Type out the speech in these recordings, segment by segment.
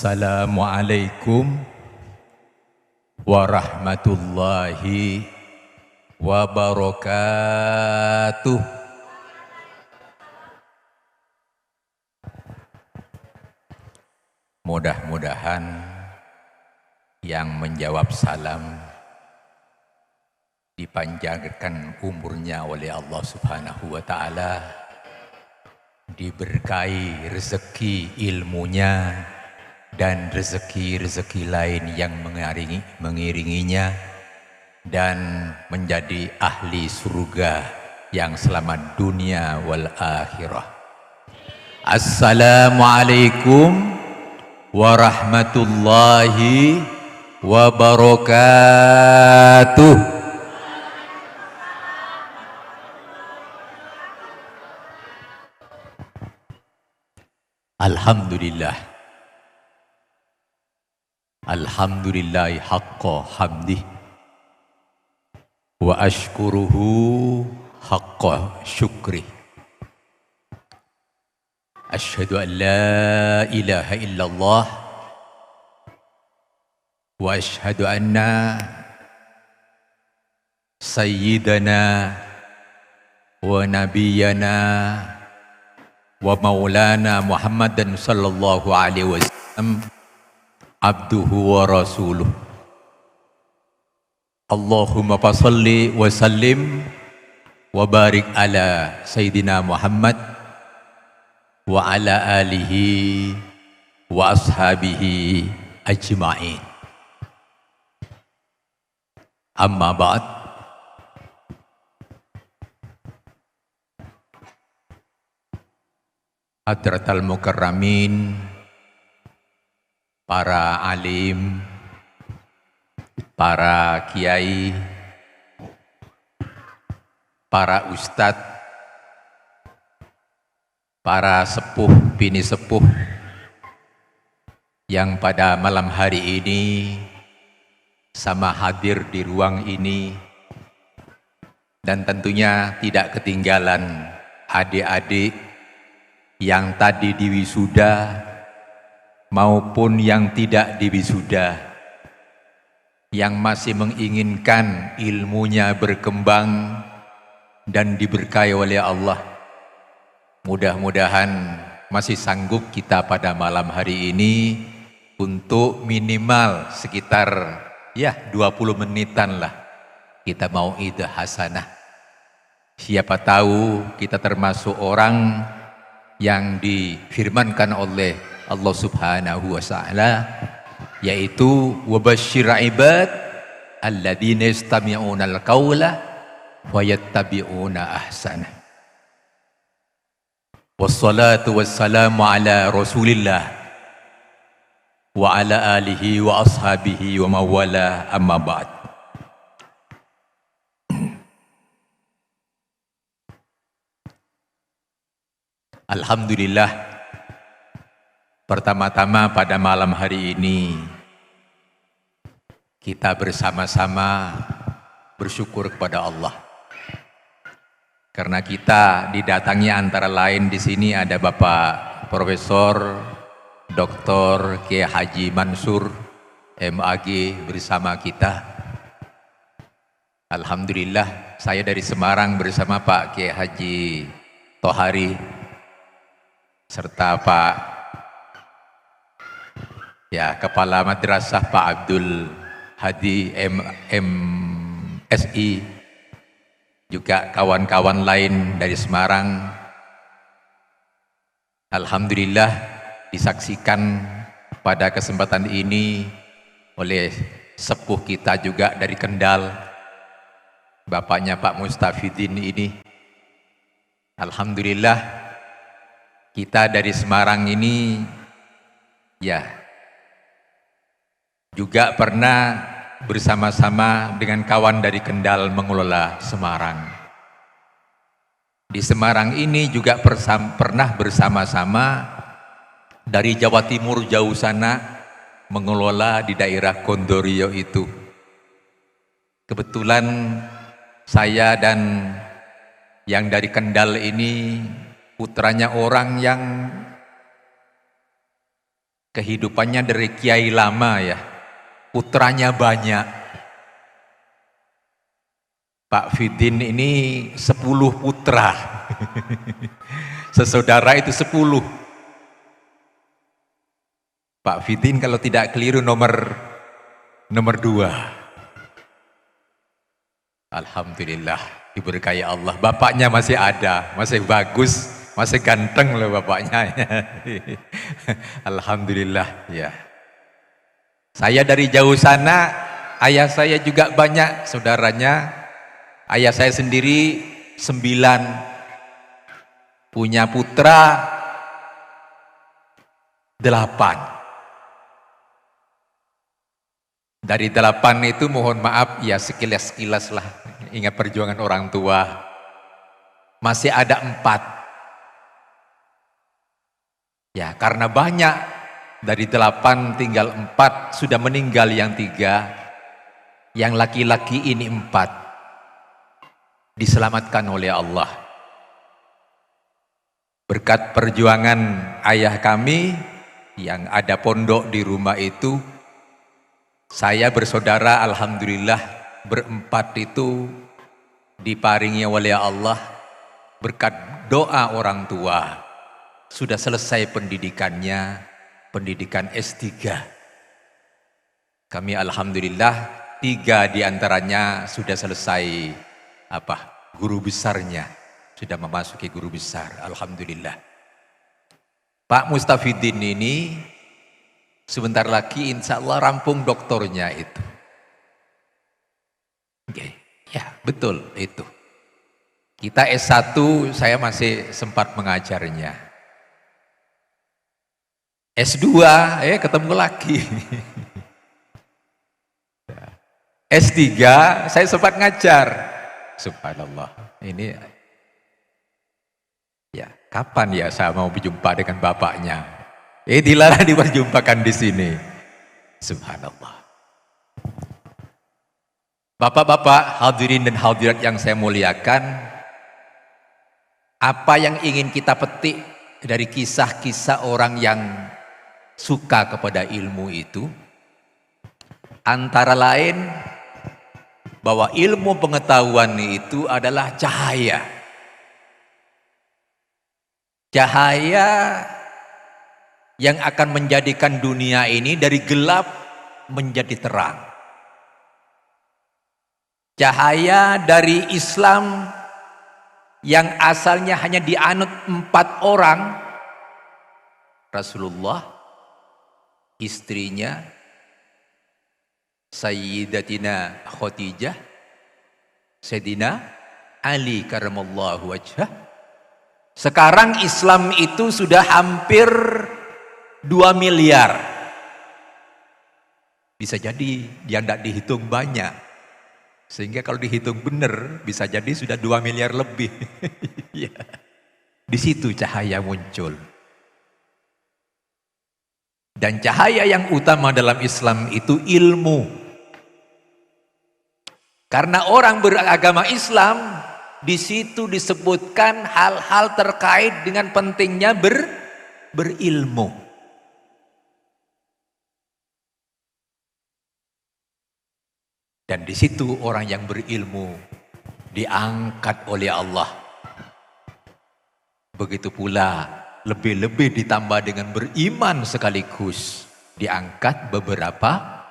Assalamualaikum warahmatullahi wabarakatuh. Mudah-mudahan yang menjawab salam dipanjangkan umurnya oleh Allah Subhanahu wa Ta'ala, diberkahi rezeki ilmunya dan rezeki-rezeki lain yang mengiringinya, dan menjadi ahli surga yang selamat dunia wal akhirah. Assalamualaikum warahmatullahi wabarakatuh. Alhamdulillah. Alhamdulillahi haqqa hamdih wa ashkuruhu haqqa syukrih. Asyhadu an la ilaha illallah wa asyhadu anna sayyidana wa nabiyyana wa maulana Muhammadan sallallahu alaihi wasallam abduhu wa rasuluh. Allahumma fasalli wa sallim wa barik ala Sayyidina Muhammad wa ala alihi wa ashabihi ajma'in. Amma ba'd. Hadratal mukarramin, para alim, para kiai, para ustadz, para sepuh bini sepuh yang pada malam hari ini sama hadir di ruang ini, dan tentunya tidak ketinggalan adik-adik yang tadi diwisuda maupun yang tidak diwisuda, yang masih menginginkan ilmunya berkembang dan diberkahi oleh Allah. Mudah-mudahan masih sanggup kita pada malam hari ini untuk minimal sekitar 20 menitan lah kita mau ida hasanah. Siapa tahu kita termasuk orang yang difirmankan oleh Allah Subhanahu wa Ta'ala, yaitu wabashshir ibad alladzina yastami'una al-qawla wa yattabi'una ahsana. Wassalatu wassalamu ala Rasulillah wa ala alihi wa ashabihi wa mawala, amma ba'd. Alhamdulillah, pertama-tama pada malam hari ini kita bersama-sama bersyukur kepada Allah karena kita didatangi antara lain di sini ada Bapak Profesor Dr. Kiai Haji Mansur MAG bersama kita. Alhamdulillah, saya dari Semarang bersama Pak Kiai Haji Tohari serta Pak Kepala Madrasah Pak Abdul Hadi MSI, juga kawan-kawan lain dari Semarang. Alhamdulillah disaksikan pada kesempatan ini oleh sepuh kita juga dari Kendal, bapaknya Pak Mustafidin ini. Alhamdulillah kita dari Semarang ini juga pernah bersama-sama dengan kawan dari Kendal mengelola Semarang. Di Semarang ini juga pernah bersama-sama dari Jawa Timur jauh sana mengelola di daerah Kondorio itu. Kebetulan saya dan yang dari Kendal ini putranya orang yang kehidupannya dari kiai lama ya, putranya banyak. Pak Fidin ini 10 putra. Sesaudara itu 10. Pak Fidin kalau tidak keliru nomor 2. Alhamdulillah diberkahi Allah. Bapaknya masih ada, masih bagus, masih ganteng loh bapaknya. Alhamdulillah ya. Saya dari jauh sana, ayah saya juga banyak saudaranya. Ayah saya sendiri 9, punya putra 8. Dari 8 itu mohon maaf ya sekilas-sekilas lah, ingat perjuangan orang tua. Masih ada 4. Ya karena banyak, dari 8 tinggal 4, sudah meninggal yang 3. Yang laki-laki ini 4. Diselamatkan oleh Allah. Berkat perjuangan ayah kami yang ada pondok di rumah itu, saya bersaudara alhamdulillah berempat itu diparingi oleh Allah berkat doa orang tua. Sudah selesai pendidikannya, pendidikan S3. Kami alhamdulillah 3 diantaranya sudah selesai guru besarnya, sudah memasuki guru besar, alhamdulillah. Pak Mustafidin ini sebentar lagi insya Allah rampung doktornya itu. Oke, ya betul itu. Kita S1 saya masih sempat mengajarnya. S2 ketemu lagi. S3 saya sempat ngajar. Subhanallah, ini ya kapan ya saya mau berjumpa dengan bapaknya? Dilarang diperjumpakan di sini. Subhanallah. Bapak-bapak, hadirin dan hadirat yang saya muliakan, apa yang ingin kita petik dari kisah-kisah orang yang suka kepada ilmu itu? Antara lain bahwa ilmu pengetahuan itu adalah cahaya. Cahaya yang akan menjadikan dunia ini dari gelap menjadi terang. Cahaya dari Islam yang asalnya hanya dianut 4 orang, Rasulullah, istrinya Sayyidatina Khadijah, Sayyidina Ali karamallahu wajhah. Sekarang Islam itu sudah hampir 2 miliar. Bisa jadi dia tidak dihitung banyak. Sehingga kalau dihitung benar bisa jadi sudah 2 miliar lebih. Ya. Di situ cahaya muncul. Dan cahaya yang utama dalam Islam itu ilmu. Karena orang beragama Islam, di situ disebutkan hal-hal terkait dengan pentingnya berilmu. Dan di situ orang yang berilmu diangkat oleh Allah. Begitu pula lebih-lebih ditambah dengan beriman sekaligus diangkat beberapa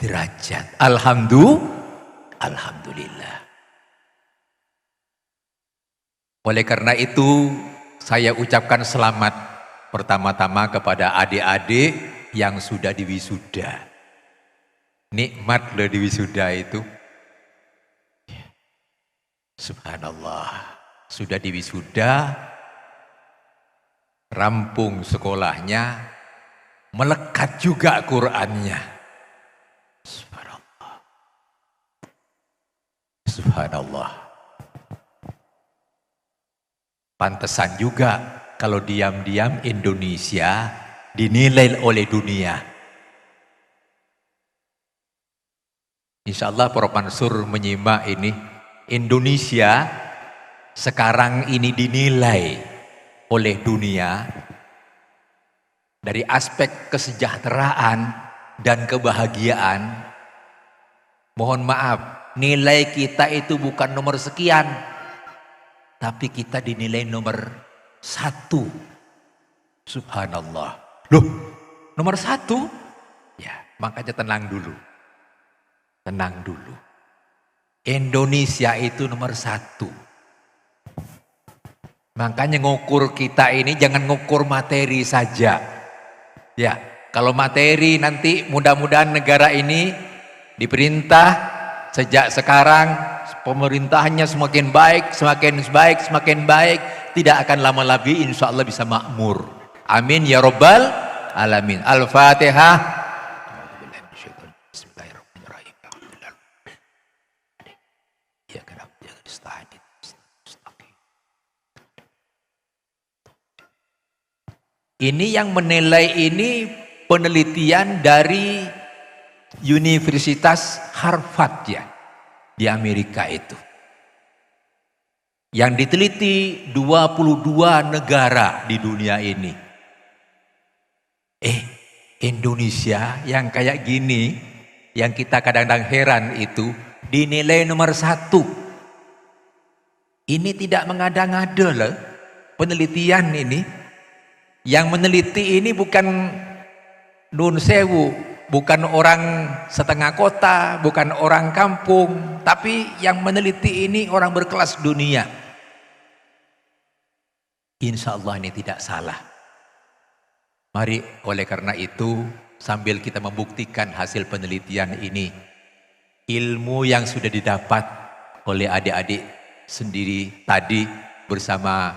derajat. Alhamdulillah. Oleh karena itu saya ucapkan selamat pertama-tama kepada adik-adik yang sudah diwisuda. Nikmat loh diwisuda itu. Subhanallah. Sudah diwisuda, rampung sekolahnya, melekat juga Qur'annya. Subhanallah. Pantesan juga kalau diam-diam Indonesia dinilai oleh dunia. Insya Allah Prof. Mansur menyimak ini. Indonesia sekarang ini dinilai oleh dunia Dari aspek kesejahteraan dan kebahagiaan, mohon maaf, nilai kita itu bukan nomor sekian, tapi kita dinilai nomor 1. Subhanallah. Loh, nomor 1? Ya, makanya tenang dulu. Tenang dulu. Indonesia itu nomor 1. Makanya ngukur kita ini jangan ngukur materi saja. Ya, kalau materi nanti mudah-mudahan negara ini diperintah sejak sekarang pemerintahannya semakin baik, semakin baik, tidak akan lama lagi insya Allah bisa makmur. Amin ya Rabbal Alamin. Al-Fatihah. Ini yang menilai ini penelitian dari Universitas Harvard ya, di Amerika itu. Yang diteliti 22 negara di dunia ini. Indonesia yang kayak gini, yang kita kadang-kadang heran itu, dinilai nomor 1. Ini tidak mengada-ngada loh, penelitian ini. Yang meneliti ini bukan nun sewu, bukan orang setengah kota, bukan orang kampung, tapi yang meneliti ini orang berkelas dunia. Insya Allah ini tidak salah. Mari oleh karena itu, sambil kita membuktikan hasil penelitian ini, ilmu yang sudah didapat oleh adik-adik sendiri tadi bersama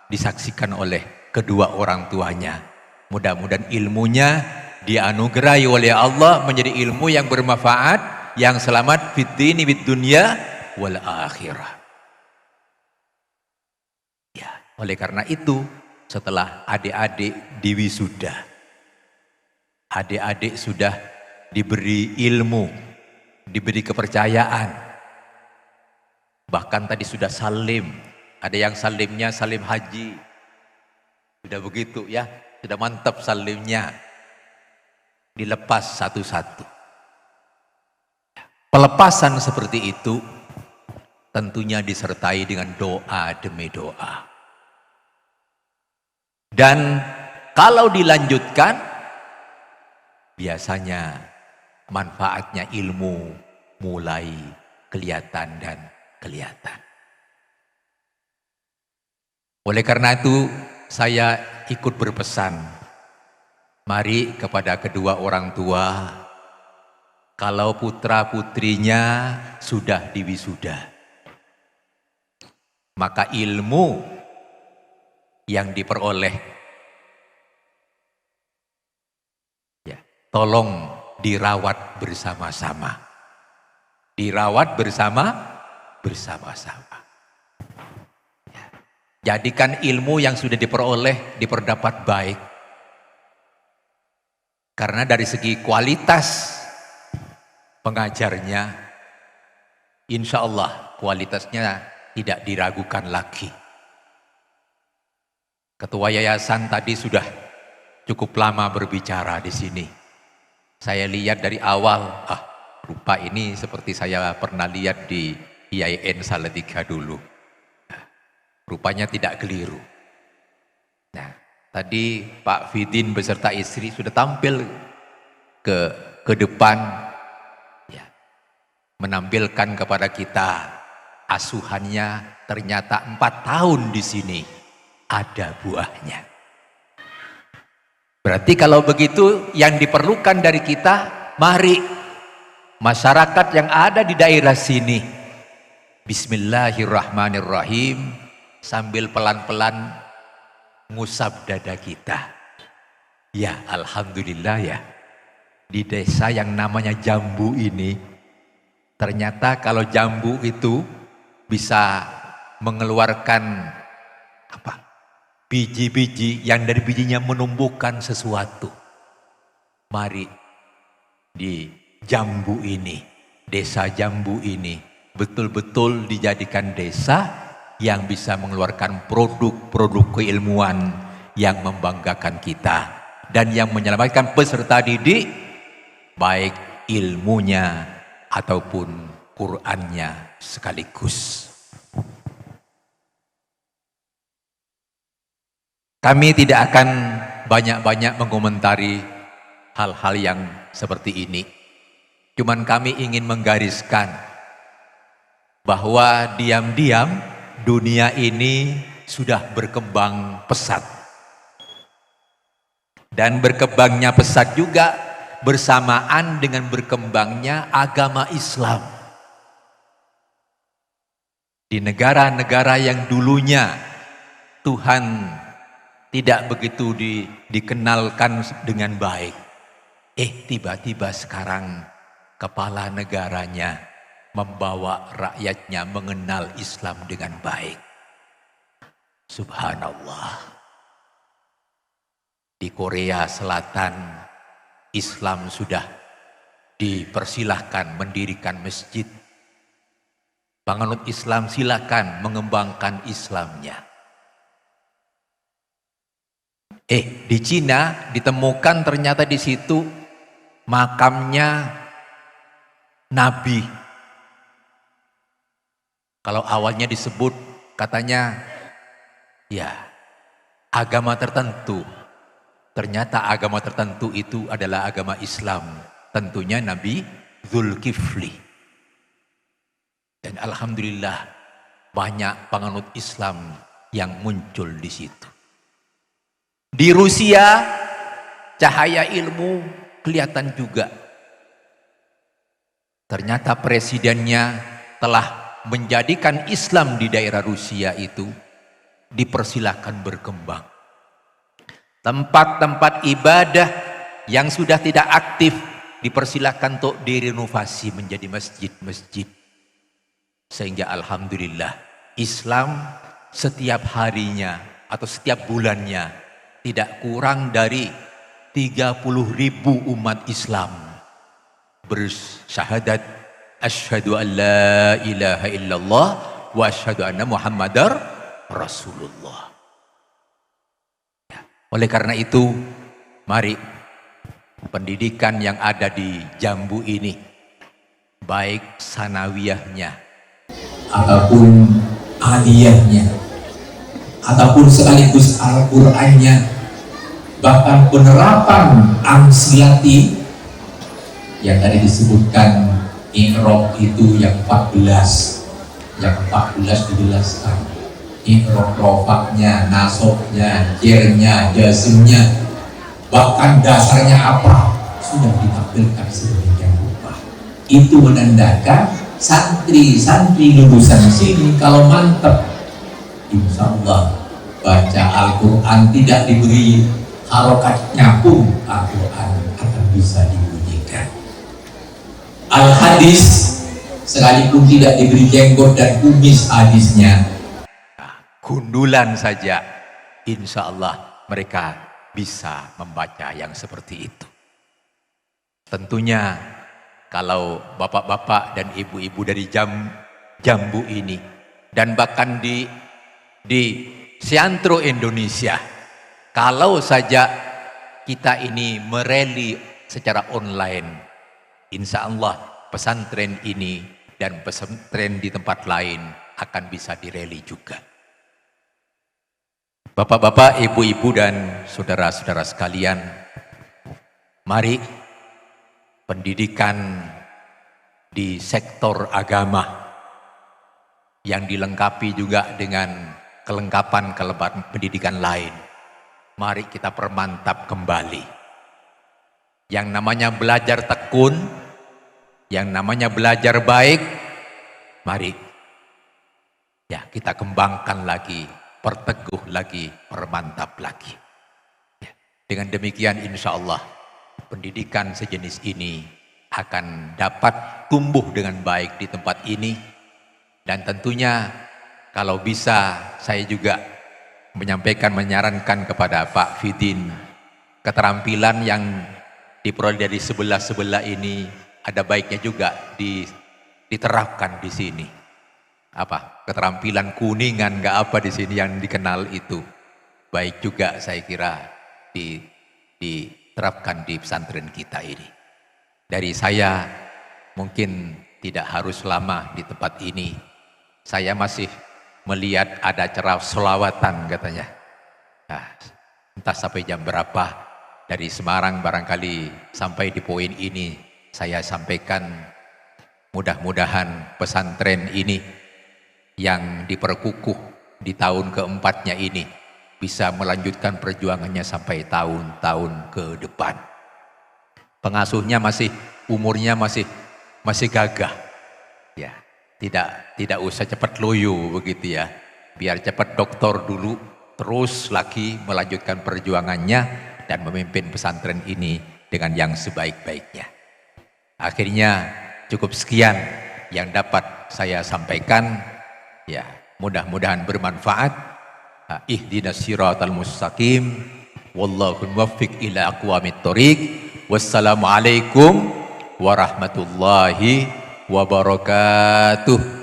disaksikan oleh kedua orang tuanya. Mudah-mudahan ilmunya dianugerahi oleh Allah menjadi ilmu yang bermanfaat, yang selamat fid dini wid dunya wal akhirah. Ya, oleh karena itu setelah adik-adik diwisuda, adik-adik sudah diberi ilmu, diberi kepercayaan. Bahkan tadi sudah salim, ada yang salimnya salim haji. Sudah begitu ya, sudah mantap salimnya. Dilepas satu-satu. Pelepasan seperti itu tentunya disertai dengan doa demi doa. Dan kalau dilanjutkan, biasanya manfaatnya ilmu mulai kelihatan dan kelihatan. Oleh karena itu, saya ikut berpesan, mari kepada kedua orang tua, kalau putra putrinya sudah diwisuda, maka ilmu yang diperoleh, ya, tolong dirawat bersama-sama, dirawat bersama-sama. Jadikan ilmu yang sudah diperoleh diperdapat baik. Karena dari segi kualitas pengajarnya, insya Allah kualitasnya tidak diragukan lagi. Ketua yayasan tadi sudah cukup lama berbicara di sini. Saya lihat dari awal, rupa ini seperti saya pernah lihat di IAIN Salatiga dulu. Rupanya tidak keliru. Nah, tadi Pak Fidin beserta istri sudah tampil ke depan, ya, menampilkan kepada kita asuhannya ternyata 4 tahun di sini ada buahnya. Berarti kalau begitu yang diperlukan dari kita, mari masyarakat yang ada di daerah sini, bismillahirrahmanirrahim, sambil pelan-pelan ngusap dada kita. Ya alhamdulillah ya, di desa yang namanya Jambu ini, ternyata kalau jambu itu bisa mengeluarkan biji-biji yang dari bijinya menumbuhkan sesuatu. Mari di Jambu ini, desa Jambu ini betul-betul dijadikan desa yang bisa mengeluarkan produk-produk keilmuan yang membanggakan kita dan yang menyelamatkan peserta didik baik ilmunya ataupun Qur'annya sekaligus. Kami tidak akan banyak-banyak mengomentari hal-hal yang seperti ini. Cuman kami ingin menggariskan bahwa diam-diam dunia ini sudah berkembang pesat. Dan berkembangnya pesat juga bersamaan dengan berkembangnya agama Islam. Di negara-negara yang dulunya Tuhan tidak begitu dikenalkan dengan baik. Tiba-tiba sekarang kepala negaranya membawa rakyatnya mengenal Islam dengan baik. Subhanallah. Di Korea Selatan, Islam sudah dipersilahkan mendirikan masjid. Penganut Islam silakan mengembangkan Islamnya. Di Cina ditemukan ternyata di situ makamnya Nabi. Kalau awalnya disebut katanya ya agama tertentu. Ternyata agama tertentu itu adalah agama Islam. Tentunya Nabi Zulkifli. Dan alhamdulillah banyak penganut Islam yang muncul di situ. Di Rusia cahaya ilmu kelihatan juga. Ternyata presidennya telah menjadikan Islam di daerah Rusia itu dipersilakan berkembang. Tempat-tempat ibadah yang sudah tidak aktif dipersilakan untuk direnovasi menjadi masjid-masjid. Sehingga alhamdulillah Islam setiap harinya atau setiap bulannya tidak kurang dari 30.000 umat Islam bersyahadat asyhadu an la ilaha illallah wa asyhadu anna muhammadar rasulullah. Oleh karena itu, mari pendidikan yang ada di Jambu ini, baik sanawiyahnya, ataupun aliyahnya, ataupun sekaligus Al-Qur'annya, bahkan penerapan ansiati yang tadi disebutkan Iqra itu yang 14 dijelaskan. Iqra rofaknya, nasoknya, jernya, jasimnya, bahkan dasarnya apa sudah ditampilkan sedemikian rupa. Itu menandakan santri-santri lulusan sini kalau mantap, insya Allah baca Al-Quran tidak diberi harokatnya pun Al-Quran akan bisa dibunyikan. Al-Hadis sekalipun tidak diberi jenggot dan kumis hadisnya, gundulan saja, insya Allah mereka bisa membaca yang seperti itu. Tentunya kalau bapak-bapak dan ibu-ibu dari Jambu ini, dan bahkan di Siantro Indonesia, kalau saja kita ini mereli secara online, insya Allah pesantren ini dan pesantren di tempat lain akan bisa direli juga. Bapak-bapak, ibu-ibu dan saudara-saudara sekalian, mari pendidikan di sektor agama yang dilengkapi juga dengan kelengkapan pendidikan lain, mari kita permantap kembali. Yang namanya belajar tekun, yang namanya belajar baik, mari ya kita kembangkan lagi, perteguh lagi, permantap lagi. Ya, dengan demikian insya Allah pendidikan sejenis ini akan dapat tumbuh dengan baik di tempat ini. Dan tentunya kalau bisa saya juga menyarankan kepada Pak Fidin, keterampilan yang diperoleh dari sebelah-sebelah ini ada baiknya juga diterapkan di sini. Keterampilan kuningan nggak apa di sini yang dikenal itu baik juga, saya kira diterapkan di pesantren kita ini. Dari saya mungkin tidak harus lama di tempat ini. Saya masih melihat ada acara sholawatan katanya. Nah, entah sampai jam berapa. Dari Semarang barangkali sampai di poin ini saya sampaikan, mudah-mudahan pesantren ini yang diperkukuh di tahun keempatnya ini bisa melanjutkan perjuangannya sampai tahun-tahun ke depan. Pengasuhnya umurnya masih gagah, ya, tidak usah cepat loyo begitu ya, biar cepat doktor dulu, terus lagi melanjutkan perjuangannya dan memimpin pesantren ini dengan yang sebaik-baiknya. Akhirnya cukup sekian yang dapat saya sampaikan, ya, mudah-mudahan bermanfaat. Ihdinas siratal mustaqim, wallahu muwaffiq ila aqwamit thoriq. Wassalamualaikum warahmatullahi wabarakatuh.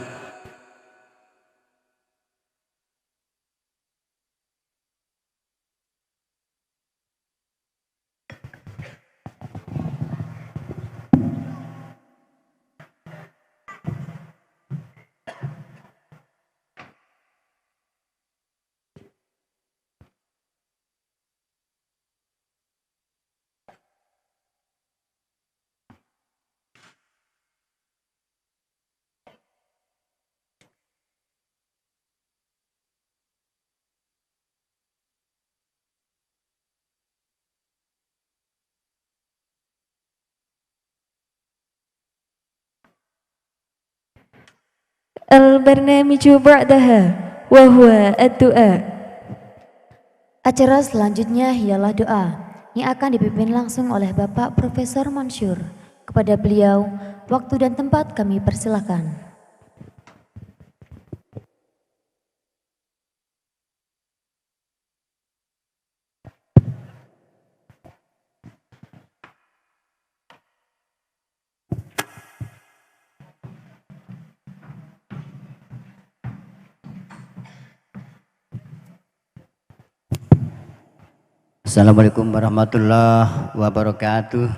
البرنامج بعدها وهو الدعاء. Acara selanjutnya ialah doa yang akan dipimpin langsung oleh Bapak Profesor Mansur. Kepada beliau, waktu dan tempat kami persilakan. Assalamualaikum warahmatullahi wabarakatuh.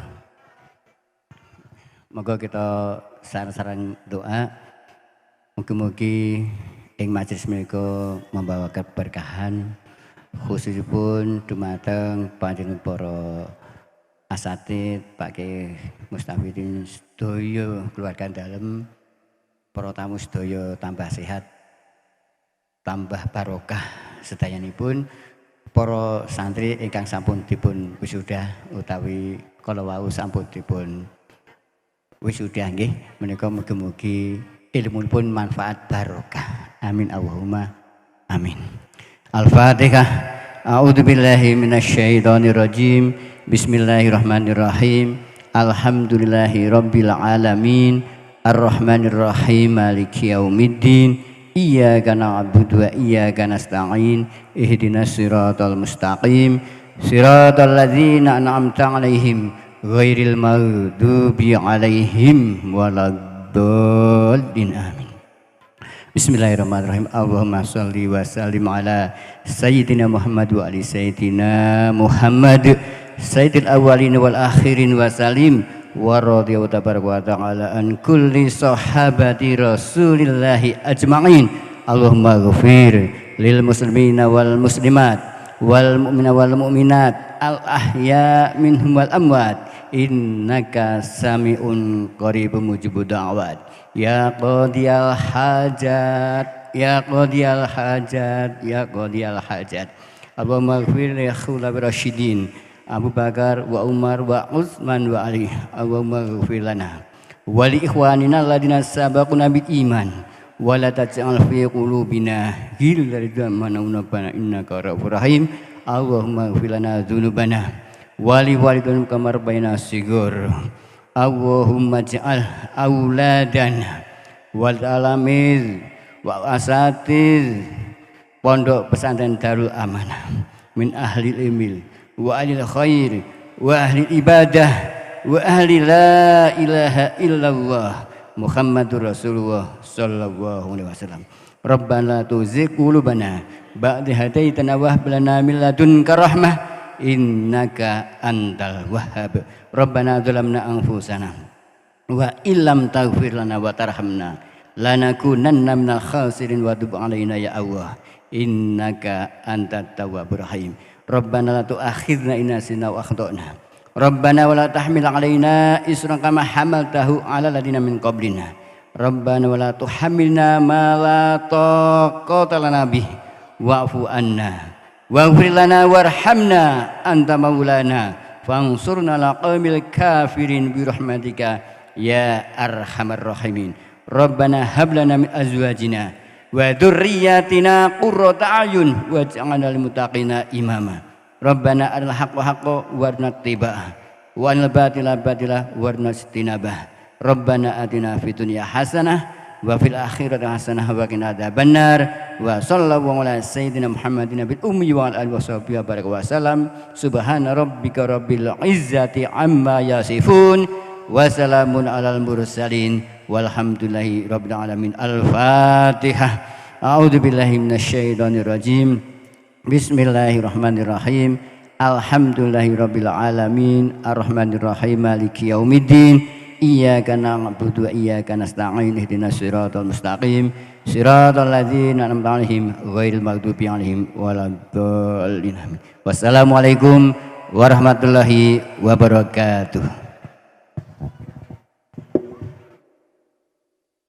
Moga kita saran-saran doa. Mugi-mugi ing majelis menika membawa keberkahan, khususipun dumateng panjenengan para asatid, Pak Kiai Mustafidin sedaya keluarga dalem, para tamu sedaya tambah sehat, tambah barokah sedayanipun. Para santri ingkang sampun dipun wisuda utawi kala wau sampun dipun wisuda nggih, menika mugi-mugi ilmunipun manfaat barokah. Amin Allahumma amin. Al-Fatihah. A'udzubillahi minasyaitonir rajim. Bismillahirrahmanirrahim. Alhamdulillahi rabbil alamin. Arrahmanirrahim. Maliki yaumiddin. Iyyaka na'budu wa iyyaka nasta'in. Ihdinas siratal mustaqim. Siratal ladzina an'amta 'alaihim ghairil maghdubi 'alaihim waladdallin. Amin. Bismillahirrahmanirrahim. Allahumma shalli wa sallim ala sayyidina Muhammad wa ali sayyidina Muhammad sayyidil awwalin wal akhirin wa salim. Wa radhiyallahu tabaraka wa ta'ala an kulli sahabati rasulillahi ajma'in. Allahumma ghafir lil muslimina wal muslimat wal mu'mina wal mu'minat al ahya minhum wal amwat innaka sami'un qaribun mujibud da'wat ya qadiyal hajat ya qadiyal hajat ya qadiyal hajat. Allahumma ghafir li khulafa'i rasyidin Abu Bakar wa Umar wa Utsman wa Ali. Allahumma ghfir lana wa li ikhwanina alladziina sabaquna bil iman wa la taj'al fi qulubina ghillan liman amana innaka ra'ufur rahim. Allahumma ghfir lana dzunubana wa li walidina kama rabbayana shighar. Allahumma ij'al auladana wal talamiz wa asatiz pondok pesantren Darul Amanah min ahli ilmi wa ahli khair wa ahli ibadah wa ahli la ilaha illallah Muhammadur Rasulullah sallallahu alaihi wasallam. Rabbana tuzigh qulubana ba'da hadaitana wa hab lana min ladunka rahmah innaka antal wahhab. Rabbana dzalamna anfusana wa illam taghfir lana wa tarhamna lanakunanna minal khasirin wa tub alaina ya Allah innaka antat tawwabur rahim. Rabbana la tu'akhidna in nasina wa akhtana. Rabbana wa la tahmil alaina isran kama hamaltahu ala ladina min qablina. Rabbana wa la tuhammilna ma la taqata lana bih wa'fu anna waghfir lana warhamna anta maulana fansurna ala qaumil kafirin bi rahmatika ya arhamar rahimin. Rabbana hab lana min azwajina wa dzurriyyatina qurrata a'yun waj'alna lil muttaqina imama. Rabbana arina haqqo haqqo warna tiba'ah wa anil batila batila warna istinabah. Rabbana atina fid dunya hasanah wa fil akhirati hasanah wa qina adzabannar. Wa sallallahu ala sayyidina Muhammadin bil ummi wa ala alihi washabbihi wa baraka wa salam. Subhana rabbika rabbil izzati amma yasifun wa salamun alal mursalin walhamdulillahi rabbil alamin. Al-Fatihah. A'udzu billahi minasyaitonir rajim. Bismillahirrahmanirrahim. Alhamdulillahi rabbil alamin. Arrahmanir rahim. Maliki yaumiddin. Iyyaka na'budu wa iyyaka nasta'in. Ihdinas siratal mustaqim. Siratal ladzina an'amta 'alaihim ghairil maghdubi 'alaihim waladdallin. Wassalamualaikum warahmatullahi wabarakatuh.